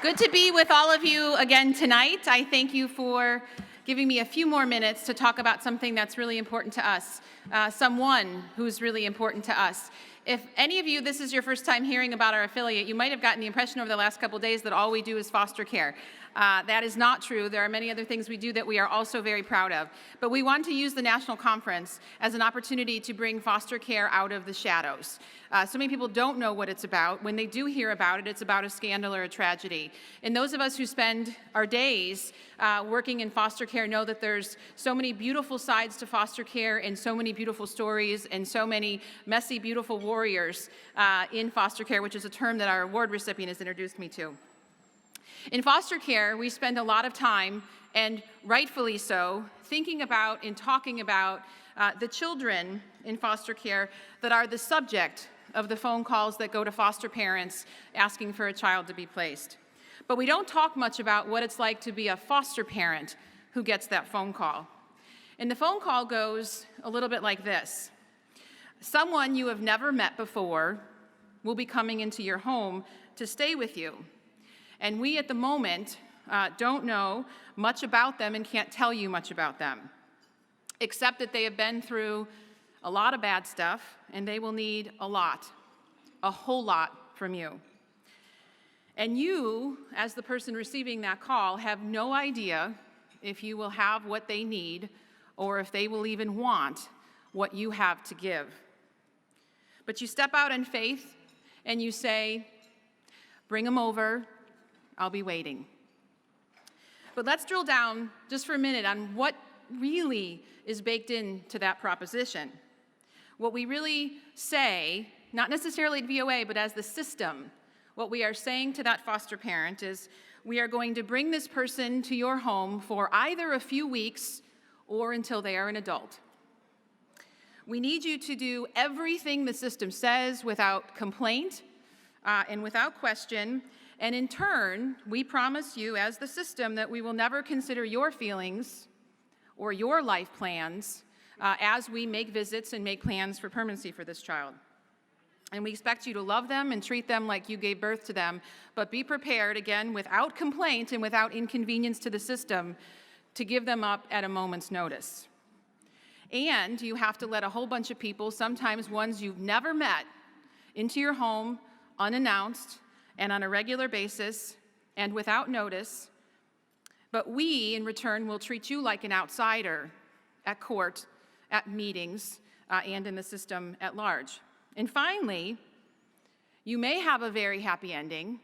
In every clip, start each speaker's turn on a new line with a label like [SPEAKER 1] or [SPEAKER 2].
[SPEAKER 1] Good to be with all of you again tonight. I thank you for giving me a few more minutes to talk about something that's really important to us, someone who's really important to us. If any of you, this is your first time hearing about our affiliate, you might have gotten the impression over the last couple days that all we do is foster care. That is not true. There are many other things we do that we are also very proud of. But we want to use the national conference as an opportunity to bring foster care out of the shadows. So many people don't know what it's about. When they do hear about it, it's about a scandal or a tragedy. And those of us who spend our days working in foster care know that there's so many beautiful sides to foster care and so many beautiful stories and so many messy, beautiful warriors in foster care, which is a term that our award recipient has introduced me to. In foster care, we spend a lot of time, and rightfully so, thinking about and talking about the children in foster care that are the subject of the phone calls that go to foster parents asking for a child to be placed. But we don't talk much about what it's like to be a foster parent who gets that phone call. And the phone call goes a little bit like this. Someone you have never met before will be coming into your home to stay with you. And we at the moment don't know much about them and can't tell you much about them, except that they have been through a lot of bad stuff and they will need a whole lot from you. And you, as the person receiving that call, have no idea if you will have what they need or if they will even want what you have to give. But you step out in faith and you say, bring them over, I'll be waiting. But let's drill down just for a minute on what really is baked into that proposition. What we really say, not necessarily at VOA, but as the system, what we are saying to that foster parent is, we are going to bring this person to your home for either a few weeks or until they are an adult. We need you to do everything the system says without complaint and without question. And in turn, we promise you as the system that we will never consider your feelings or your life plans as we make visits and make plans for permanency for this child. And we expect you to love them and treat them like you gave birth to them, but be prepared, again, without complaint and without inconvenience to the system, to give them up at a moment's notice. And you have to let a whole bunch of people, sometimes ones you've never met, into your home unannounced and on a regular basis and without notice. But we, in return, will treat you like an outsider at court, at meetings, and in the system at large. And finally, you may have a very happy ending,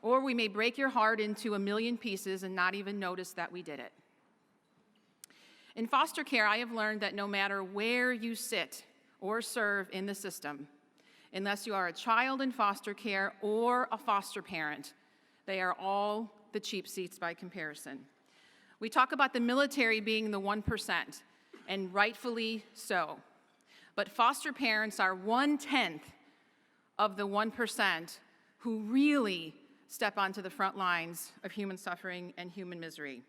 [SPEAKER 1] or we may break your heart into a million pieces and not even notice that we did it. In foster care, I have learned that no matter where you sit or serve in the system, unless you are a child in foster care or a foster parent, they are all the cheap seats by comparison. We talk about the military being the 1%, and rightfully so. But foster parents are 1/10 of the 1% who really step onto the front lines of human suffering and human misery.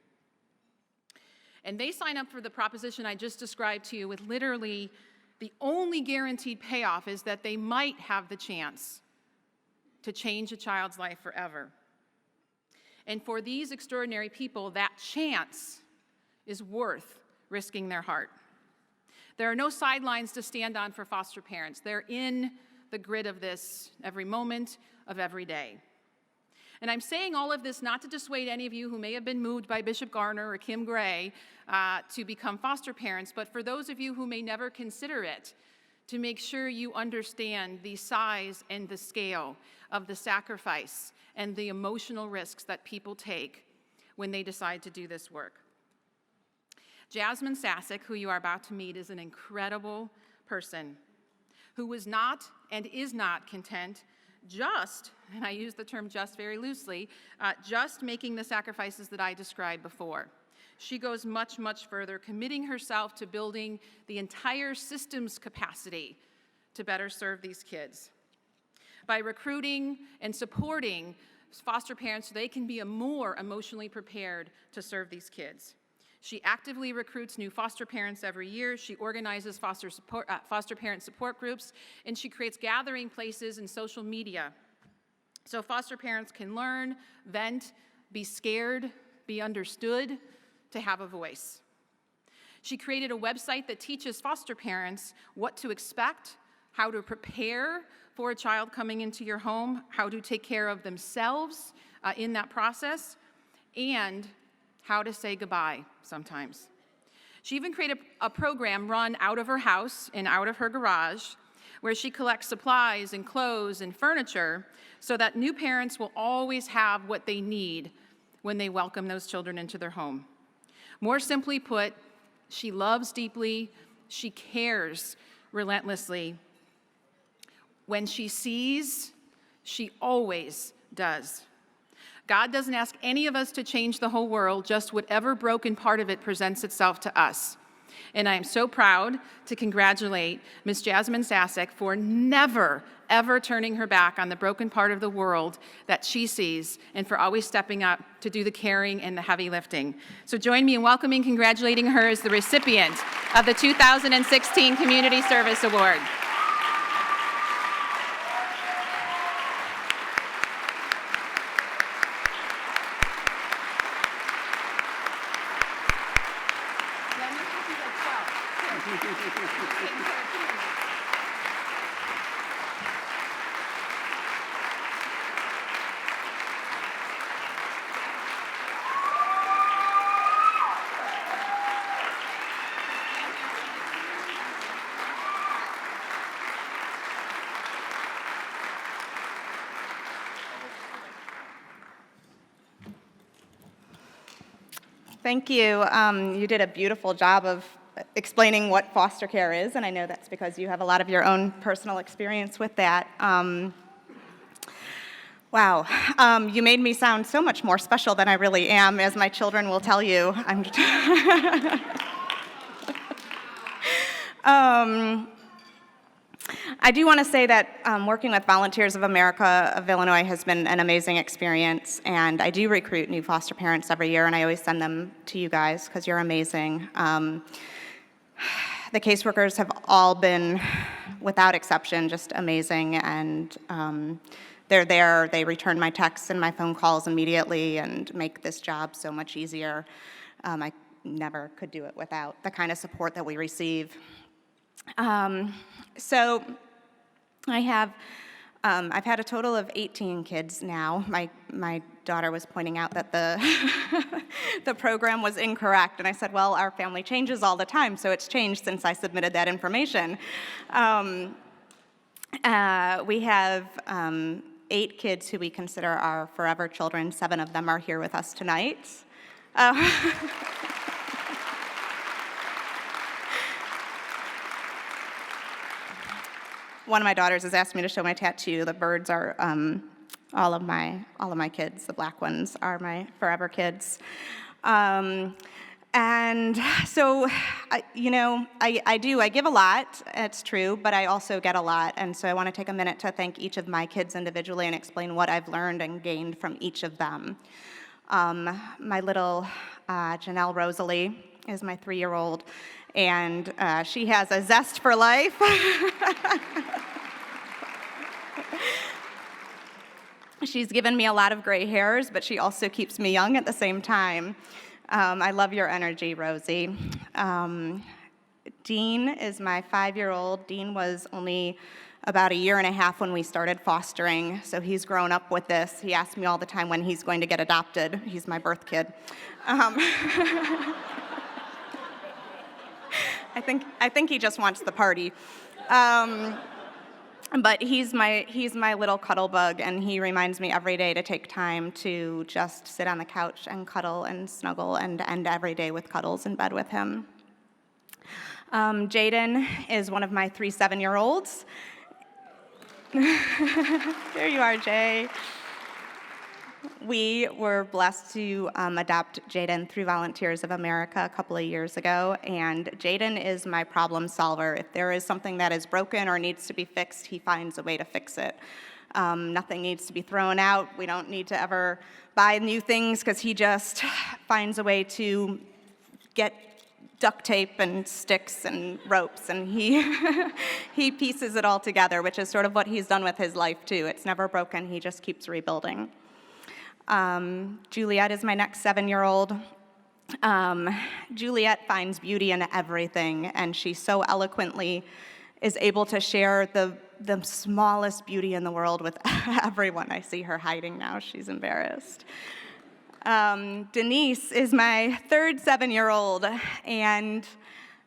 [SPEAKER 1] And they sign up for the proposition I just described to you with literally the only guaranteed payoff is that they might have the chance to change a child's life forever. And for these extraordinary people, that chance is worth risking their heart. There are no sidelines to stand on for foster parents. They're in the grid of this every moment of every day. And I'm saying all of this not to dissuade any of you who may have been moved by Bishop Garner or Kim Gray to become foster parents, but for those of you who may never consider it, to make sure you understand the size and the scale of the sacrifice and the emotional risks that people take when they decide to do this work. Jasmine Sassack, who you are about to meet, is an incredible person who was not and is not content just, and I use the term just very loosely, just making the sacrifices that I described before. She goes much, much further, committing herself to building the entire system's capacity to better serve these kids by recruiting and supporting foster parents so they can be more emotionally prepared to serve these kids. She actively recruits new foster parents every year. She organizes foster parent support groups, and she creates gathering places and social media so foster parents can learn, vent, be scared, be understood, to have a voice. She created a website that teaches foster parents what to expect, how to prepare for a child coming into your home, how to take care of themselves in that process, and how to say goodbye sometimes. She even created a program run out of her house and out of her garage where she collects supplies and clothes and furniture so that new parents will always have what they need when they welcome those children into their home. More simply put, she loves deeply, she cares relentlessly. When she sees, she always does. God doesn't ask any of us to change the whole world, just whatever broken part of it presents itself to us. And I am so proud to congratulate Ms. Jasmine Sassack for never, ever turning her back on the broken part of the world that she sees, and for always stepping up to do the caring and the heavy lifting. So join me in welcoming and congratulating her as the recipient of the 2016 Community Service Award.
[SPEAKER 2] Thank you. You did a beautiful job of explaining what foster care is, and I know that's because you have a lot of your own personal experience with that. Wow, you made me sound so much more special than I really am, as my children will tell you. I do want to say that working with Volunteers of America of Illinois has been an amazing experience, and I do recruit new foster parents every year, and I always send them to you guys because you're amazing. The caseworkers have all been, without exception, just amazing, and they're there, they return my texts and my phone calls immediately and make this job so much easier. I never could do it without the kind of support that we receive. So I've had a total of 18 kids now. My daughter was pointing out that the program was incorrect, and I said, well, our family changes all the time, so it's changed since I submitted that information. We have 8 kids who we consider our forever children. 7 of them are here with us tonight. One of my daughters has asked me to show my tattoo. The birds are all of my kids. The black ones are my forever kids. And so, I give a lot, it's true, but I also get a lot. And so I want to take a minute to thank each of my kids individually and explain what I've learned and gained from each of them. My little Janelle Rosalie is my 3-year-old, and she has a zest for life. She's given me a lot of gray hairs, but she also keeps me young at the same time. I love your energy, Rosie. Dean is my 5-year-old. Dean was only about 1.5 years when we started fostering, so he's grown up with this. He asks me all the time when he's going to get adopted. He's my birth kid. I think he just wants the party. But he's my little cuddle bug, and he reminds me every day to take time to just sit on the couch and cuddle and snuggle and end every day with cuddles in bed with him. Jaden is one of my 3 7-year-olds. There you are, Jay. We were blessed to adopt Jaden through Volunteers of America a couple of years ago, and Jaden is my problem solver. If there is something that is broken or needs to be fixed, he finds a way to fix it. Nothing needs to be thrown out. We don't need to ever buy new things because he just finds a way to duct tape and sticks and ropes, and he pieces it all together, which is sort of what he's done with his life too. It's never broken. He just keeps rebuilding. Juliet is my next 7-year-old. Juliet finds beauty in everything, and she so eloquently is able to share the smallest beauty in the world with everyone. I see her hiding now. She's embarrassed. Denise is my third 7-year-old, and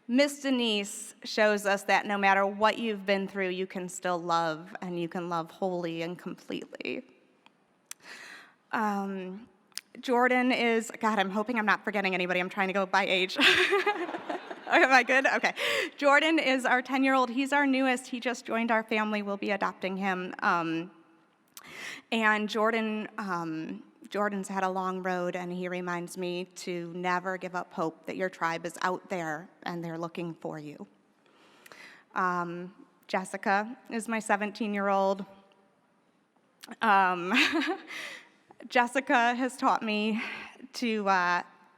[SPEAKER 2] Miss Denise shows us that no matter what you've been through, you can still love, and you can love wholly and completely. Jordan is, God, I'm hoping I'm not forgetting anybody. I'm trying to go by age. Am I good? Okay. Jordan is our 10-year-old. He's our newest. He just joined our family. We'll be adopting him. And Jordan's had a long road, and he reminds me to never give up hope, that your tribe is out there, and they're looking for you. Jessica is my 17-year-old. Jessica has taught me to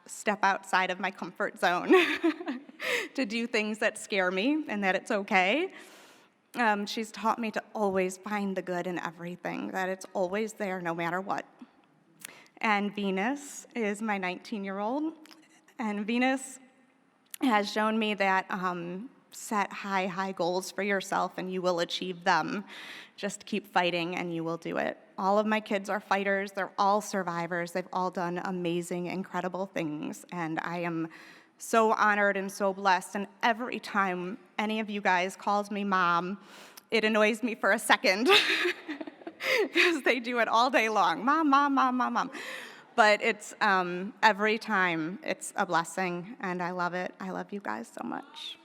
[SPEAKER 2] step outside of my comfort zone, to do things that scare me and that it's okay. She's taught me to always find the good in everything, that it's always there no matter what. And Venus is my 19-year-old, and Venus has shown me that set high goals for yourself and you will achieve them. Just keep fighting and you will do it. All of my kids are fighters. They're all survivors. They've all done amazing, incredible things, and I am so honored and so blessed. And every time any of you guys calls me mom, it annoys me for a second because they do it all day long. Mom, mom, mom, mom, mom. But it's every time it's a blessing, and I love it. I love you guys so much.